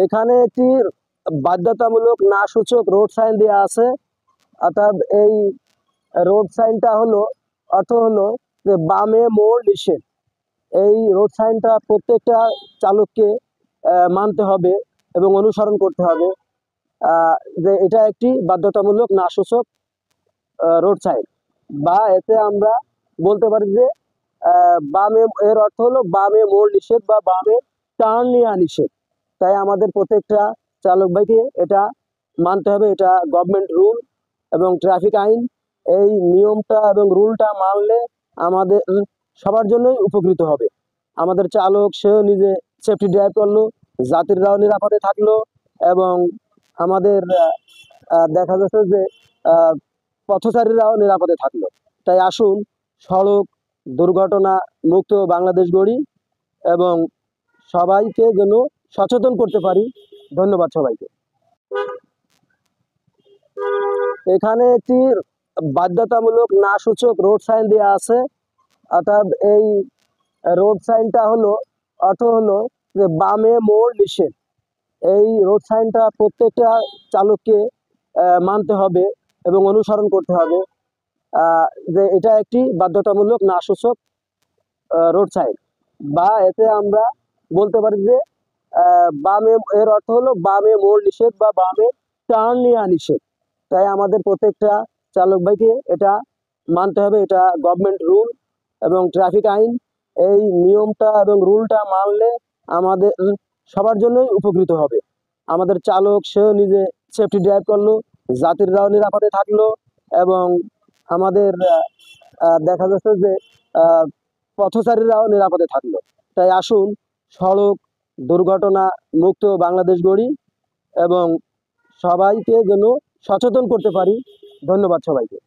এখানে একটি বাধ্যতামূলক না সূচক রোড সাইন দেওয়া আছে। অর্থাৎ এই রোড সাইনটা হলো অর্থ হলো যে বামে মোড় নিষেধ। এই রোড সাইনটা প্রত্যেকটা চালককে মানতে হবে এবং অনুসরণ করতে হবে। যে এটা একটি বাধ্যতামূলক না সূচক রোড সাইন, বা এতে আমরা বলতে পারি যে বামে, এর অর্থ হলো বামে মোড় নিষেধ বা বামে টার্ন নেওয়া নিষেধ। তাই আমাদের প্রত্যেকটা চালক ভাইকে এটা মানতে হবে। এটা গভর্নমেন্ট রুল এবং ট্রাফিক আইন। এই নিয়মটা এবং রুলটা মানলে আমাদের সবার জন্যই উপকৃত হবে। আমাদের চালক সেও নিজে সেফটি ড্রাইভ করলো, যাত্রীরাও নিরাপদে থাকলো, এবং আমাদের দেখা যাচ্ছে যে পথচারীরাও নিরাপদে থাকলো। তাই আসুন সড়ক দুর্ঘটনা মুক্ত বাংলাদেশ গড়ি এবং সবাইকে যেন সচেতন করতে পারি। ধন্যবাদ সবাইকে। এখানে একটি বাধ্যতামূলক না সূচক রোড সাইন দেওয়া আছে। অর্থাৎ এই রোড সাইনটা হলো অর্থ হলো যে বামে মোড় নিষেধ। এই রোড সাইনটা প্রত্যেকটা চালককে মানতে হবে এবং অনুসরণ করতে হবে। যে এটা একটি বাধ্যতামূলক না সূচক রোড সাইন, বা এতে আমরা বলতে পারি যে বামে, এর অর্থ হলো বামে মোড় নিষেধ বা বামে টার্ন নেওয়া নিষেধ। তাই আমাদের প্রত্যেকটা চালক ভাইকে এটা মানতে হবে। এটা গভর্নমেন্ট রুল এবং ট্রাফিক আইন। এই নিয়মটা এবং রুলটা মানলে আমাদের সবার জন্যই উপকৃত হবে। আমাদের চালক সেও নিজে সেফটি ড্রাইভ করলো, যাত্রীরাও নিরাপদে থাকলো, এবং আমাদের দেখা যাচ্ছে যে পথচারীরাও নিরাপদে থাকলো। তাই আসুন সড়ক দুর্ঘটনা মুক্ত বাংলাদেশ গড়ি এবং সবাইকে যেন সচেতন করতে পারি। ধন্যবাদ সবাইকে।